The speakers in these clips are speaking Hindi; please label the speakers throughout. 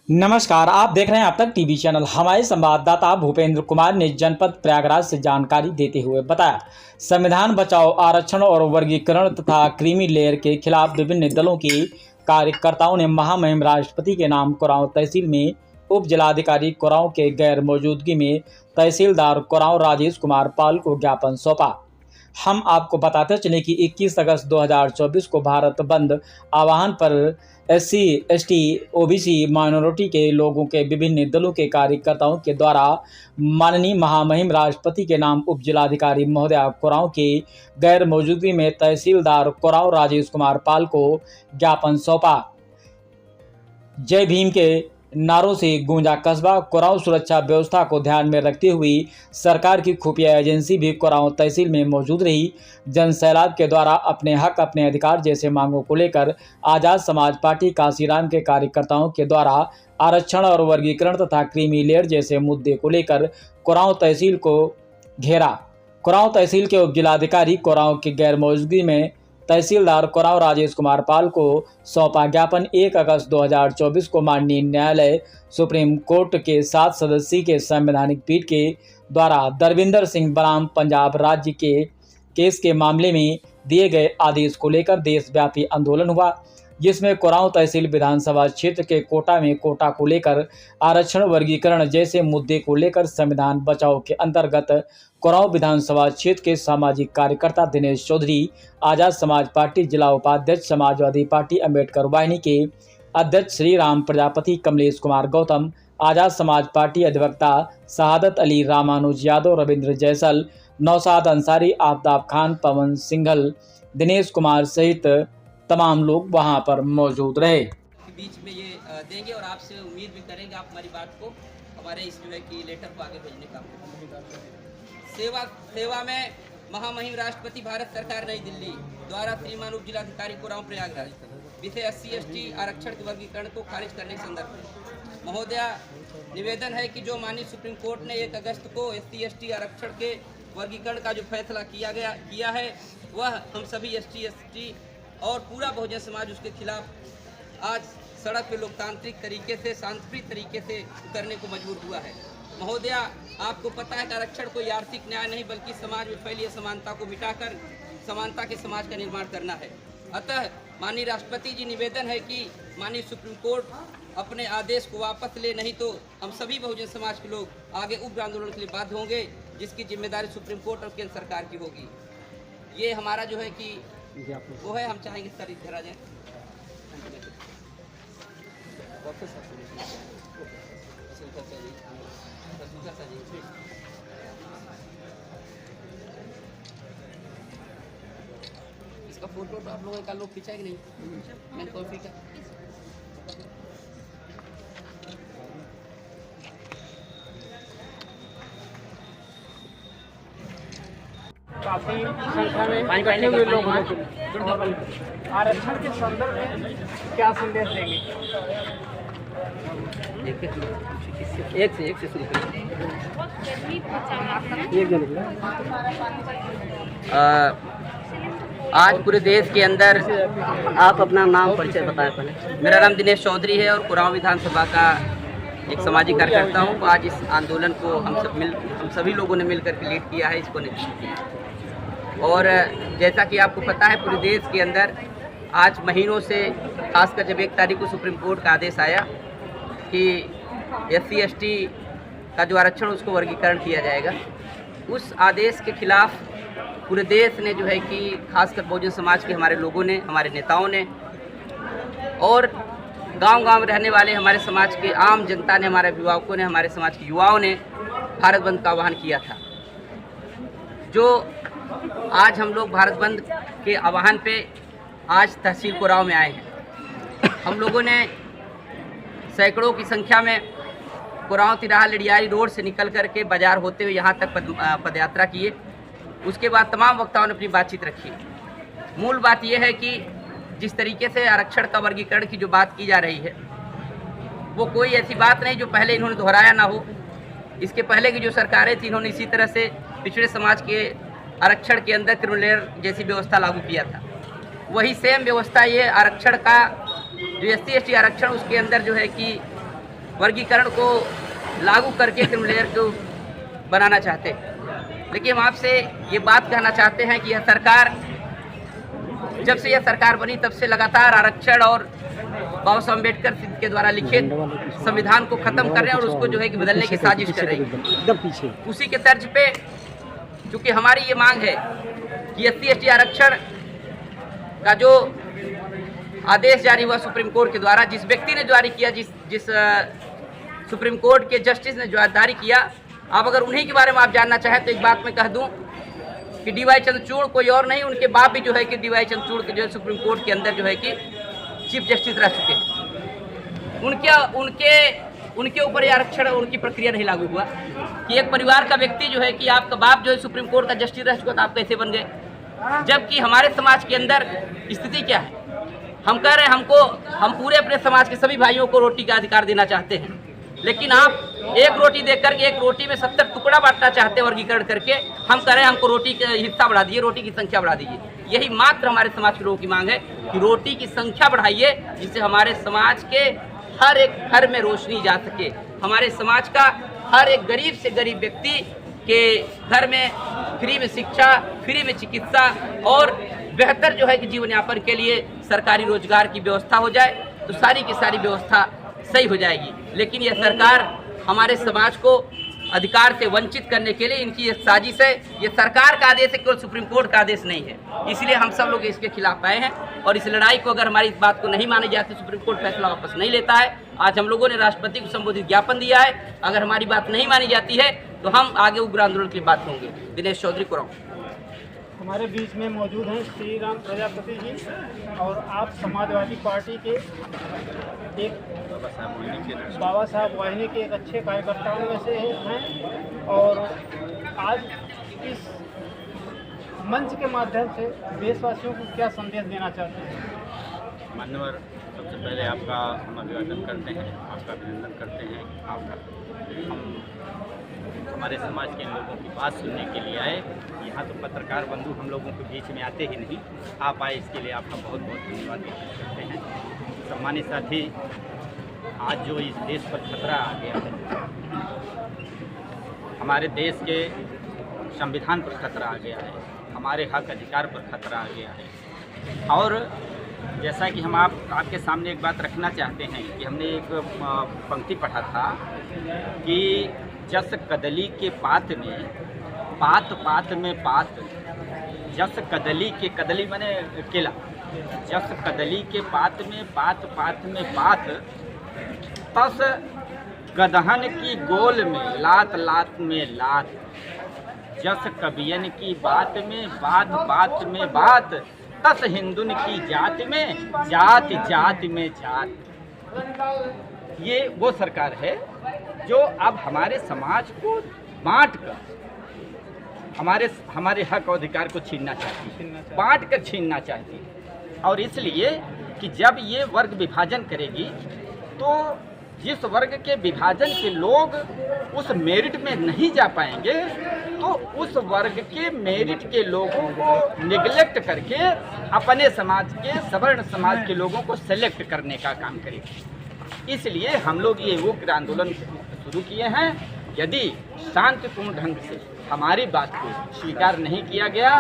Speaker 1: नमस्कार, आप देख रहे हैं अब तक टीवी चैनल। हमारे संवाददाता भूपेंद्र कुमार ने जनपद प्रयागराज से जानकारी देते हुए बताया, संविधान बचाओ, आरक्षण और वर्गीकरण तथा क्रीमी लेयर के खिलाफ विभिन्न दलों के कार्यकर्ताओं ने महामहिम राष्ट्रपति के नाम कुरांव तहसील में उप जिलाधिकारी कुरांव के गैर मौजूदगी में तहसीलदार कुरांव राजेश कुमार पाल को ज्ञापन सौंपा। हम आपको बताते चले कि 21 अगस्त 2024 को भारत बंद आह्वान पर SC, ST, OBC माइनॉरिटी के लोगों के विभिन्न दलों के कार्यकर्ताओं के द्वारा माननीय महामहिम राष्ट्रपति के नाम उप जिलाधिकारी महोदय कुरांव के गैर मौजूदगी में तहसीलदार कुरांव राजेश कुमार पाल को ज्ञापन सौंपा। जय भीम के नारों से गूंजा कस्बा। कुरांव सुरक्षा व्यवस्था को ध्यान में रखते हुए सरकार की खुफिया एजेंसी भी कुरांव तहसील में मौजूद रही। जन सैलाब के द्वारा अपने हक अपने अधिकार जैसे मांगों को लेकर आज़ाद समाज पार्टी काशीराम के कार्यकर्ताओं के द्वारा आरक्षण और वर्गीकरण तथा क्रीमी लेयर जैसे मुद्दे को लेकर कुरांव तहसील को घेरा। कुरांव तहसील के उप जिलाधिकारी कुरांव की गैर मौजूदगी में तहसीलदार कुरांव राजेश कुमार पाल को सौंपा ज्ञापन 1 अगस्त 2024 को माननीय न्यायालय सुप्रीम कोर्ट के 7 सदस्यीय के संवैधानिक पीठ के द्वारा दरविंदर सिंह बनाम पंजाब राज्य के केस के मामले में दिए गए आदेश को लेकर देशव्यापी आंदोलन हुआ, जिसमें कुरांव तहसील विधानसभा क्षेत्र के कोटा में कोटा को लेकर आरक्षण वर्गीकरण जैसे मुद्दे को लेकर संविधान बचाओ के अंतर्गत कुरांव विधानसभा क्षेत्र के सामाजिक कार्यकर्ता दिनेश चौधरी, आज़ाद समाज पार्टी जिला उपाध्यक्ष समाजवादी पार्टी अम्बेडकर वाहिनी के अध्यक्ष श्री राम प्रजापति, कमलेश कुमार गौतम, आज़ाद समाज पार्टी अधिवक्ता शहादत अली, रामानुज यादव, रविंद्र जैसल, नौशाद अंसारी, आफ्ताब खान, पवन सिंघल, दिनेश कुमार सहित तमाम लोग वहां पर मौजूद रहे।
Speaker 2: बीच में ये देंगे और आपसे उम्मीद भी करेंगे आप हमारी बात को हमारे इस जो है कि लेटर को आगे भेजने का। सेवा में महामहिम राष्ट्रपति भारत सरकार नई दिल्ली द्वारा श्रीमान उप जिलाधिकारी कुरांव प्रयागराज विषय SC ST आरक्षण के वर्गीकरण को खारिज करने के संदर्भ में महोदया निवेदन है कि जो माननीय सुप्रीम कोर्ट ने 1 अगस्त को SC ST आरक्षण के वर्गीकरण का जो फैसला किया है वह हम सभी SC ST और पूरा बहुजन समाज उसके खिलाफ आज सड़क पे लोकतांत्रिक तरीके से शांतिप्रिय तरीके से उतरने को मजबूर हुआ है। महोदया आपको पता है कि आरक्षण कोई आर्थिक न्याय नहीं बल्कि समाज में फैली असमानता को मिटाकर समानता के समाज का निर्माण करना है। अतः माननीय राष्ट्रपति जी निवेदन है कि माननीय सुप्रीम कोर्ट अपने आदेश को वापस ले, नहीं तो हम सभी बहुजन समाज के लोग आगे उग्र आंदोलन के लिए बाध्य होंगे, जिसकी जिम्मेदारी सुप्रीम कोर्ट और केंद्र सरकार की होगी। ये हमारा जो है कि वो है, हम चाहेंगे सर इधर आ जाए। इसका फोटो तो आप लोगों का लोग खींचा कि नहीं? मैंने कॉफी का
Speaker 3: काफी संख्या में बैठे हुए लोग हैं। आरक्षण के संदर्भ में क्या संदेश देंगे?
Speaker 2: एक से शुरू आज पूरे देश के अंदर
Speaker 4: आप अपना नाम परिचय बताएं पहले।
Speaker 2: मेरा नाम दिनेश चौधरी है और कुरांव विधानसभा का एक सामाजिक कार्यकर्ता हूँ। आज इस आंदोलन को हम सभी लोगों ने मिलकर के लीड किया है, इसको नेतृत्व किया। और जैसा कि आपको पता है पूरे देश के अंदर आज महीनों से, खासकर जब 1 तारीख को सुप्रीम कोर्ट का आदेश आया कि SC ST का जो आरक्षण उसको वर्गीकरण किया जाएगा, उस आदेश के खिलाफ पूरे देश ने जो है कि खासकर बहुजन समाज के हमारे लोगों ने, हमारे नेताओं ने और गांव-गांव रहने वाले हमारे समाज के आम जनता ने, हमारे अभिभावकों ने, हमारे समाज के युवाओं ने भारत बंद का आह्वान किया था। जो आज हम लोग भारत बंद के आह्वान पे आज तहसील कुरांव में आए हैं। हम लोगों ने सैकड़ों की संख्या में कुरांव तिराहा लड़ियारी रोड से निकल करके बाजार होते हुए यहाँ तक पदयात्रा किए। उसके बाद तमाम वक्ताओं ने अपनी बातचीत रखी। मूल बात यह है कि जिस तरीके से आरक्षण का वर्गीकरण की जो बात की जा रही है वो कोई ऐसी बात नहीं जो पहले इन्होंने दोहराया ना हो। इसके पहले की जो सरकारें थी इन्होंने इसी तरह से पिछड़े समाज के आरक्षण के अंदर क्रीमी लेयर जैसी व्यवस्था लागू किया था। वही सेम व्यवस्था ये आरक्षण का जो SC ST आरक्षण उसके अंदर जो है कि वर्गीकरण को लागू करके क्रीमी लेयर को बनाना चाहते हैं। लेकिन हम आपसे ये बात कहना चाहते हैं कि यह सरकार, जब से यह सरकार बनी तब से लगातार आरक्षण और बाबा साहब अम्बेडकर के द्वारा लिखित संविधान को खत्म कर रहे हैं और उसको जो है कि बदलने की साजिश कर रही है। उसी के तर्ज पे चूँकि हमारी ये मांग है कि SC/ST आरक्षण का जो आदेश जारी हुआ सुप्रीम कोर्ट के द्वारा, जिस व्यक्ति ने जारी किया, जिस सुप्रीम कोर्ट के जस्टिस ने जो जारी किया, आप अगर उन्हीं के बारे में आप जानना चाहें तो एक बात मैं कह दूं कि DY चंद्रचूड़ कोई और नहीं, उनके बाप भी जो है कि DY चंद्रचूड़ के जो है सुप्रीम कोर्ट के अंदर जो है कि चीफ जस्टिस रह चुके हैं। उनके ऊपर ये आरक्षण, उनकी प्रक्रिया नहीं लागू हुआ कि एक परिवार का व्यक्ति जो है कि आपका बाप जो है सुप्रीम कोर्ट का जस्टिस रह चुका, तो आप कैसे बन गए? जबकि हमारे समाज के अंदर स्थिति क्या है? हम कह रहे हैं हम पूरे अपने समाज के सभी भाइयों को रोटी का अधिकार देना चाहते हैं, लेकिन आप एक रोटी देकर करके एक रोटी में 70 टुकड़ा बांटना चाहते हैं वर्गीकरण करके। हम कह रहे हैं हमको रोटी का हिस्सा बढ़ा दीजिए, रोटी की संख्या बढ़ा दीजिए। यही मात्र हमारे समाज के लोगों की मांग है कि रोटी की संख्या बढ़ाइए, जिससे हमारे समाज के हर एक घर में रोशनी जा सके, हमारे समाज का हर एक गरीब से गरीब व्यक्ति के घर में फ्री में शिक्षा, फ्री में चिकित्सा और बेहतर जो है कि जीवन यापन के लिए सरकारी रोजगार की व्यवस्था हो जाए, तो सारी की सारी व्यवस्था सही हो जाएगी। लेकिन यह सरकार हमारे समाज को अधिकार से वंचित करने के लिए इनकी ये साजिश है। ये सरकार का आदेश है, केवल सुप्रीम कोर्ट का आदेश नहीं है। इसलिए हम सब लोग इसके खिलाफ आए हैं और इस लड़ाई को अगर हमारी इस बात को नहीं मानी जाती, सुप्रीम कोर्ट फैसला वापस नहीं लेता है। आज हम लोगों ने राष्ट्रपति को संबोधित ज्ञापन दिया है, अगर हमारी बात नहीं मानी जाती है तो हम आगे उग्र आंदोलन की बात होंगे। दिनेश चौधरी कुराऊं।
Speaker 3: हमारे बीच में मौजूद हैं श्री राम प्रजापति जी, और आप समाजवादी पार्टी के एक बाबा साहब वाहिनी के एक अच्छे कार्यकर्ताओं में से हैं, और आज इस मंच के माध्यम से देशवासियों को क्या संदेश देना चाहते हैं?
Speaker 5: मान्यवर, सबसे पहले आपका हम अभिवादन करते हैं, आपका अभिनंदन करते हैं। हम हमारे समाज के लोगों की बात सुनने के लिए आए। यहाँ तो पत्रकार बंधु हम लोगों के बीच में आते ही नहीं, आप आए, इसके लिए आपका बहुत बहुत धन्यवाद व्यक्त करते हैं। सम्मानित साथी, आज जो इस देश पर खतरा आ गया है, हमारे देश के संविधान पर खतरा आ गया है, हमारे हक अधिकार पर खतरा आ गया है। और जैसा कि हम आपके सामने एक बात रखना चाहते हैं कि हमने एक पंक्ति पढ़ा था कि जस कदली के पात में पात पात में पात, जस कदली के, कदली माने केला, जस कदली के पात में पात पात में पात, तस गदहन की गोल में लात लात में लात, जस कबियन की बात में बात बात में बात, तस हिंदुन की जात में जात जात में जात। ये वो सरकार है जो अब हमारे समाज को बांट कर हमारे हक और अधिकार को छीनना चाहती है, बांट कर छीनना चाहती है। और इसलिए कि जब ये वर्ग विभाजन करेगी तो जिस वर्ग के विभाजन के लोग उस मेरिट में नहीं जा पाएंगे, तो उस वर्ग के मेरिट के लोगों को निगलेक्ट करके अपने समाज के सवर्ण समाज के लोगों को सेलेक्ट करने का काम करेगी। इसलिए हम लोग ये उग्र आंदोलन शुरू किए हैं। यदि शांतिपूर्ण ढंग से हमारी बात को स्वीकार नहीं किया गया,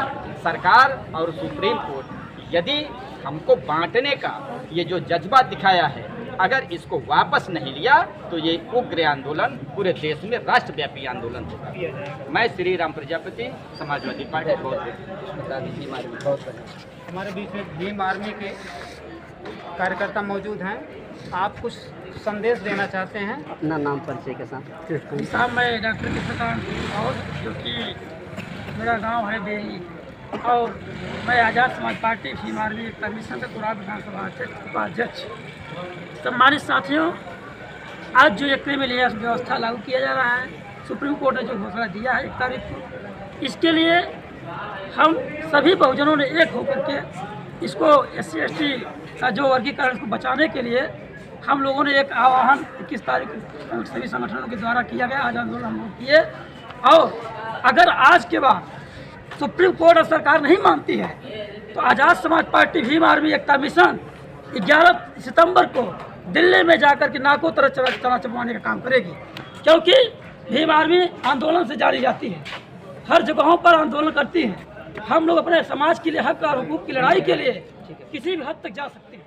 Speaker 5: सरकार और सुप्रीम कोर्ट यदि हमको बांटने का ये जो जज्बा दिखाया है, अगर इसको वापस नहीं लिया तो ये उग्र आंदोलन पूरे देश में राष्ट्रव्यापी आंदोलन होगा। मैं श्री राम प्रजापति, समाजवादी पार्टी।
Speaker 3: हमारे बीच में भीम आर्मी के कार्यकर्ता मौजूद हैं, आप कुछ संदेश देना चाहते हैं?
Speaker 4: अपना नाम परिचय के साथ।
Speaker 6: साहब, मैं डॉक्टर किशोर और जो कि मेरा गांव है बेरी, और मैं आज़ाद समाज पार्टी भीम आर्मी एक परमिशन से पूरा विधानसभा उपाध्यक्ष। सम्मानित साथियों, आज जो एक क्रीमी लेयर व्यवस्था लागू किया जा रहा है, सुप्रीम कोर्ट ने जो घोषणा दिया है 1 तारीख को, इसके लिए हम सभी बहुजनों ने एक होकर के इसको SC/ST का जो वर्गीकरण को बचाने के लिए हम लोगों ने एक आह्वान 21 तारीख को सभी संगठनों के द्वारा किया गया। आज आंदोलन हम लोग किए, और अगर आज के बाद सुप्रीम कोर्ट और सरकार नहीं मानती है तो आज़ाद समाज पार्टी भीम आर्मी एकता मिशन 11 सितंबर को दिल्ली में जाकर के नाकों तरह चना चबवाने का काम करेगी, क्योंकि भीम आर्मी आंदोलन से जानी जाती है, हर जगहों पर आंदोलन करती है। हम लोग अपने समाज के लिए, हक और हुकूक की लड़ाई के लिए किसी भी हद तक जा सकते हैं।